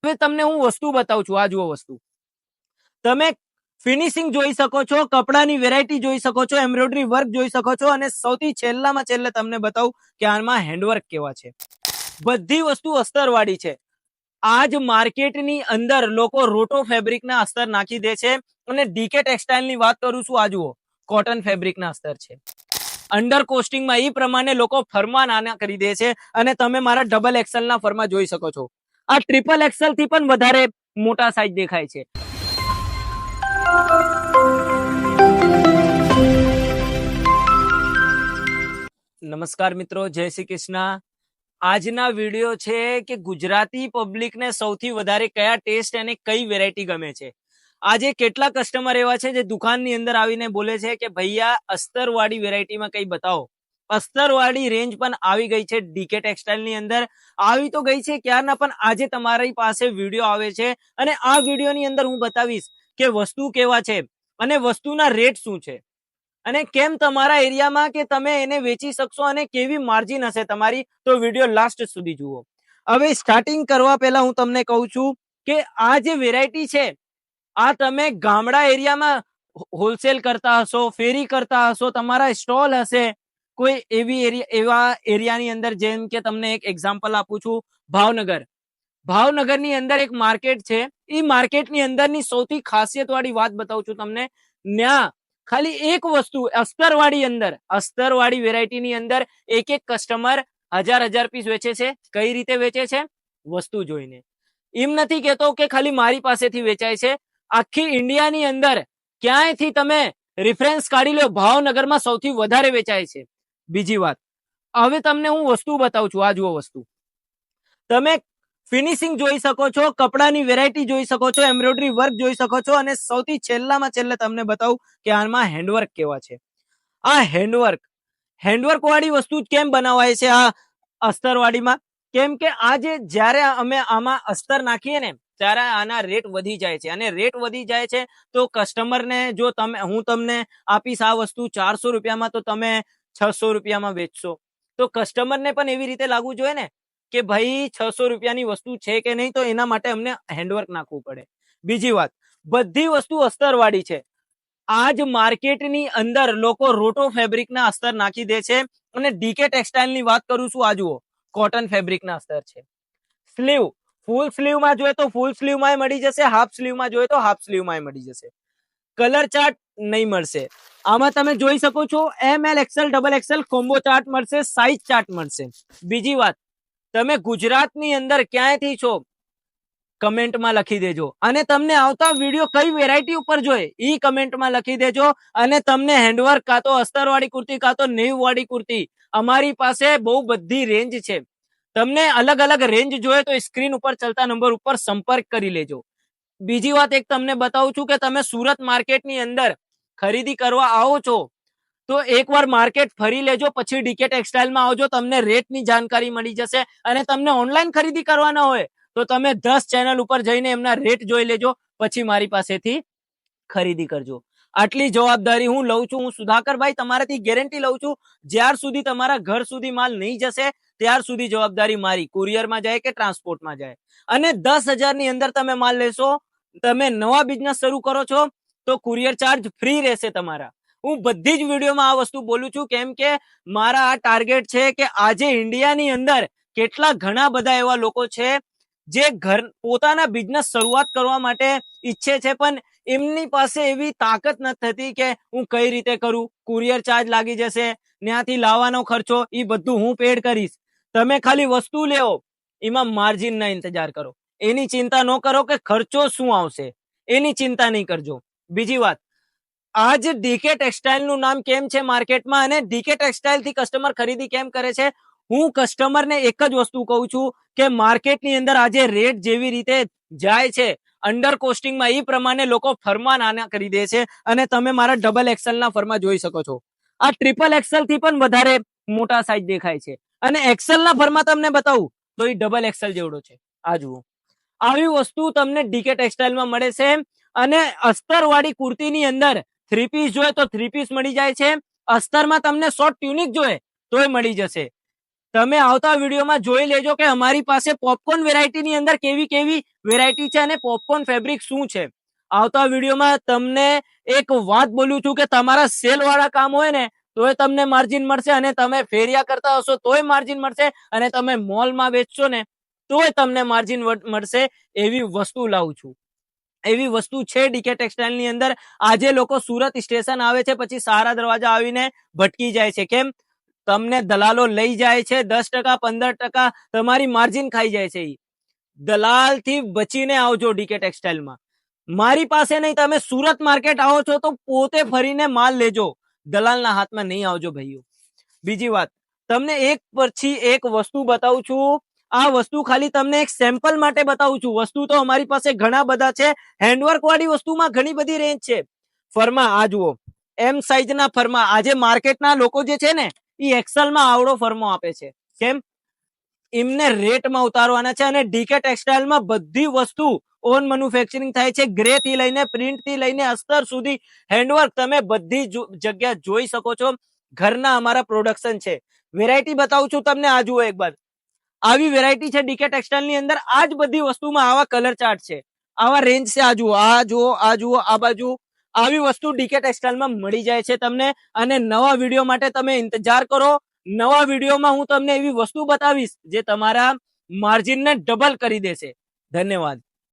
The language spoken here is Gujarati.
હવે તમને હું વસ્તુ બતાવું છું. આ જુઓ વસ્તુ, તમે ફિનિશિંગ જોઈ શકો છો, કપડાની વેરાયટી જોઈ શકો છો, એમ્બ્રોઇડરી વર્ક જોઈ શકો છો, અને સૌથી છેલ્લામાં છેલ્લે તમને બતાવું કે આમાં હેન્ડવર્ક કેવા છે. બધી વસ્તુ અસ્તરવાળી છે. આજ માર્કેટની અંદર લોકો રોટો ફેબ્રિકના અસ્તર નાખી દે છે, અને ડીકે ટેક્સટાઇલની વાત કરું છું. આ જુઓ, કોટન ફેબ્રિકના અસ્તર છે. અંડર કોસ્ટિંગમાં એ પ્રમાણે લોકો ફરમાં નાના કરી દે છે, અને તમે મારા ડબલ એક્સેલ ના ફરમાં જોઈ શકો છો. આ ટ્રિપલ એક્સેલ થી પણ વધારે મોટા સાઈઝ દેખાય છે. નમસ્કાર મિત્રો, જય શ્રી કૃષ્ણ. આજના વિડીયો છે કે ગુજરાતી પબ્લિકને સૌથી વધારે કયા ટેસ્ટ અને કઈ વેરાયટી ગમે છે. આજે કેટલા કસ્ટમર એવા છે જે દુકાનની અંદર આવીને બોલે છે કે ભૈયા અસ્તરવાળી વેરાયટીમાં કઈ બતાવો. અસ્તરવાળી રેન્જ પણ આવી ગઈ છે ડીકે ટેક્સટાઇલ ની અંદર. આવી તો ગઈ છે ક્યારના, પણ આજે તમારી પાસે વિડીયો આવે છે, અને આ વિડીયોની અંદર હું બતાવીશ કે વસ્તુ કેવા છે અને વસ્તુના રેટ શું છે, અને કેમ તમારા એરિયામાં કે તમે એને વેચી શકશો, અને કેવી માર્જિન હશે તમારી. તો વિડીયો લાસ્ટ સુધી જુઓ. હવે સ્ટાર્ટિંગ કરવા પહેલા હું તમને કહું છું કે આ જે વેરાયટી છે, આ તમે ગામડા એરિયામાં હોલસેલ કરતા હશો, ફેરી કરતા હશો, તમારા સ્ટોલ હશે કોઈ એવા એરિયાની અંદર. જેમ કે તમને એક એક્ઝામ્પલ આપું છું, ભાવનગરની અંદર એક માર્કેટ છે. એ માર્કેટની અંદરની સૌથી ખાસિયત વાળી વાત બતાવું છું તમને. ત્યાં ખાલી એક વસ્તુ અસ્તરવાળી વેરાયટીની અંદર એક કસ્ટમર હજાર પીસ વેચે છે. કઈ રીતે વેચે છે? વસ્તુ જોઈને. એમ નથી કેતો કે ખાલી મારી પાસેથી વેચાય છે. આખી ઇન્ડિયાની અંદર ક્યાંયથી તમે રિફરન્સ કાઢી લો, ભાવનગરમાં સૌથી વધારે વેચાય છે. બીજી વાત, હવે તમને હું વસ્તુ બતાવું છું. આ જુઓ વસ્તુ, તમે ફિનિશિંગ જોઈ શકો છો, કપડાની વેરાયટી જોઈ શકો છો, એમ્બ્રોઇડરી વર્ક જોઈ શકો છો, અને સૌથી છેલ્લામાં છેલ્લે તમને બતાવું કે આમાં હેન્ડવર્ક કેવા છે. આ હેન્ડવર્ક વાળી વસ્તુ કેમ બનાવાય છે આ અસ્તરવાળીમાં? કેમ કે જ્યારે અમે આમાં અસ્તર નાખીએ ને ત્યારે આના રેટ વધી જાય છે, અને રેટ વધી જાય છે તો કસ્ટમરને, જો હું તમને આપીશ આ વસ્તુ 400 રૂપિયામાં, તો તમે 600 રૂપિયામાં વેચશો. તો કસ્ટમરને પણ એવી રીતે લાગવું જોઈએ ને કે ભાઈ 600 રૂપિયાની વસ્તુ છે કે નહીં, તો એના માટે અમને હેન્ડવર્ક નાખવું પડે. બીજી વાત, બધી વસ્તુ અસ્તરવાળી છે. આજ માર્કેટની અંદર લોકો રોટો ફેબ્રિકના અસ્તર નાખી દે છે, અને ડીકે ટેક્સટાઇલની વાત કરું છું. આ જુઓ, કોટન ફેબ્રિકના અસ્તર છે. સ્લીવ, ફૂલ સ્લીવમાં જોઈએ તો ફૂલ સ્લીવમાં મળી જશે, હાફ સ્લીવમાં જોઈએ તો હાફ સ્લીવમાં મળી જશે. કલર ચાર્ટ નહીં મળશે. આમાં તમે જોઈ શકો છો ML XL double XL combo chart મળશે, સાઇઝ ચાર્ટ મળશે. બીજી વાત, તમે ગુજરાતની અંદર ક્યાંયથી છો કમેન્ટમાં લખી દેજો, અને તમને આવતા વિડીયો કઈ વેરાયટી ઉપર જોઈએ ઈ કમેન્ટમાં લખી દેજો. અને તમને હેન્ડવર્ક કાં તો અસ્તરવાળી કુર્તી કાં તો નેવ વાળી કુર્તી, અમારી પાસે બહુ બધી રેન્જ છે. તમને અલગ અલગ રેન્જ જોઈએ તો સ્ક્રીન ઉપર ચલતા નંબર ઉપર સંપર્ક કરી લેજો. બીજી વાત એક તમને બતાવું છું કે તમે સુરત માર્કેટની અંદર ખરીદી કરવા આવો છો તો એકવાર માર્કેટ ફરી લેજો, પછી ડીકે ટેક્સટાઇલમાં આવજો, તમને રેટની જાણકારી મળી જશે. અને તમને ઓનલાઈન ખરીદી કરવાના હોય તો તમે 10 ચેનલ ઉપર જઈને એમના રેટ જોઈ લેજો, પછી મારી પાસેથી ખરીદી કરજો. આટલી જવાબદારી હું લઉં છું. હું સુધાકરભાઈ તમારાથી ગેરંટી લઉં છું, જ્યાર સુધી તમારા ઘર સુધી માલ નહીં જશે ત્યાર સુધી જવાબદારી મારી. કુરિયરમાં જાય કે ટ્રાન્સપોર્ટમાં જાય. અને 10,000 ની અંદર તમે માલ લેશો, તમે નવા બિઝનેસ શરૂ કરો છો તો કુરિયર ચાર્જ ફ્રી રહેશે તમારા. હું બધી જ વિડીયોમાં આ વસ્તુ બોલું છું, કેમ કે મારા આ ટાર્ગેટ છે કે આજે ઇન્ડિયાની અંદર કેટલા ઘણા બધા એવા લોકો છે જે પોતાના બિઝનેસ શરૂઆત કરવા માટે ઈચ્છે છે, પણ એમની પાસે એવી તાકાત નથી થતી કે હું કઈ રીતે કરું. કુરિયર ચાર્જ લાગી જશે, ત્યાંથી લાવવાનો ખર્ચો, એ બધું હું પેડ કરીશ. તમે ખાલી વસ્તુ લેવો, એમાં માર્જિન ના ઇંતજાર કરો, એની ચિંતા ન કરો કે ખર્ચો શું આવશે, એની ચિંતા નહીં કરજો. બીજી વાત, આજ ડીકે ટેક્સટાઇલ નું નામ કેમ છે માર્કેટમાં, અને ડીકે ટેક્સટાઇલ થી કસ્ટમર ખરીદી કેમ કરે છે? હું કસ્ટમરને એક જ વસ્તુ કહું છું કે માર્કેટની અંદર આજે રેટ જેવી રીતે જાય છે અંડર કોસ્ટિંગમાં, એ પ્રમાણે લોકો ફરમાં નાના કરી દે છે, અને તમે મારા ડબલ એક્સેલ ના ફરમાં જોઈ શકો છો. આ ટ્રિપલ એક્સેલ થી પણ વધારે મોટા સાઈઝ દેખાય છે, અને એક્સેલ ના ફરમાં તમને બતાવું તો એ ડબલ એક્સેલ જેવડો છે. આ જુઓ, આવી વસ્તુ તમને ડીકે ટેક્સટાઇલમાં મળે છે. અને અસ્તર વાળી કુર્તીની અંદર 3 પીસ જોઈએ તો 3 પીસ મળી જાય છે. અસ્તરમાં તમને શોર્ટ ટ્યુનિક જોઈએ તોય મળી જશે. તમે આવતા વિડીયોમાં જોઈ લેજો કે અમારી પાસે પોપકોર્ન વેરાયટીની અંદર કેવી કેવી વેરાયટી છે અને પોપકોર્ન ફેબ્રિક શું છે. આવતા વિડીયોમાં તમને એક વાત બોલું છું કે તમારા સેલ વાળા કામ હોય ને તોય તમને માર્જિન મળશે, અને તમે ફેરિયા કરતા હશો તોય માર્જિન મળશે, અને તમે મોલમાં વેચશો ને તોય તમને માર્જિન મળશે. એવી વસ્તુ લાવું છું. એવી વસ્તુ છે ડીકે ટેક્સટાઇલ ની અંદર. આજે લોકો સુરત સ્ટેશન આવે છે પછી સારા દરવાજા આવીને ભટકી જાય છે. કેમ? તમને દલાલો લઈ જાય છે, 10% 15% તમારી માર્જિન ખાઈ જાય છે. દલાલ થી બચીને આવજો ડીકે ટેક્સટાઇલમાં. મારી પાસે નહીં, તમે સુરત માર્કેટ આવો છો તો પોતે ફરીને માલ લેજો, દલાલના હાથમાં નહીં આવજો ભાઈઓ. બીજી વાત, તમને એક પછી એક વસ્તુ બતાવું છું. આ વસ્તુ ખાલી તમને એક સેમ્પલ માટે બતાવું છું. વસ્તુ તો અમારી પાસે ઘણા બધા છે. હેન્ડવર્ક વાળી વસ્તુમાં ઘણી બધી રેન્જ છે. ફરમા આ જુઓ, એમ સાઈઝ ના ફરમા. આજે માર્કેટના લોકો જે છે ને એ એક્સેલ માં આવડો ફરમો આપે છે. કેમ? એમને રેટમાં ઉતારવાના છે. અને ડીકે ટેક્સટાઇલમાં બધી વસ્તુ ઓન મેન્યુફેક્ચરિંગ થાય છે. ગ્રે થી લઈને પ્રિન્ટ થી લઈને અસ્તર સુધી હેન્ડવર્ક તમે બધી જગ્યા જોઈ શકો છો. ઘરના અમારા પ્રોડક્શન છે. વેરાયટી બતાવું છું તમને. આ જુઓ એક બાર આવી વેરાયટી છે ડીકે ટેક્સટાઇલ ની અંદર. આ જ બધી વસ્તુમાં આવા કલર ચાર્ટ છે, આવા રેન્જ છે. આ જુઓ, આ જુઓ, આ જુઓ, આ બાજુ આવી વસ્તુ ડીકે ટેક્સટાઇલમાં મળી જાય છે તમને. અને નવા વિડીયો માટે તમે ઇંતજાર કરો. નવા વિડીયોમાં હું તમને એવી વસ્તુ બતાવીશ જે તમારા માર્જિનને ડબલ કરી દેશે. ધન્યવાદ.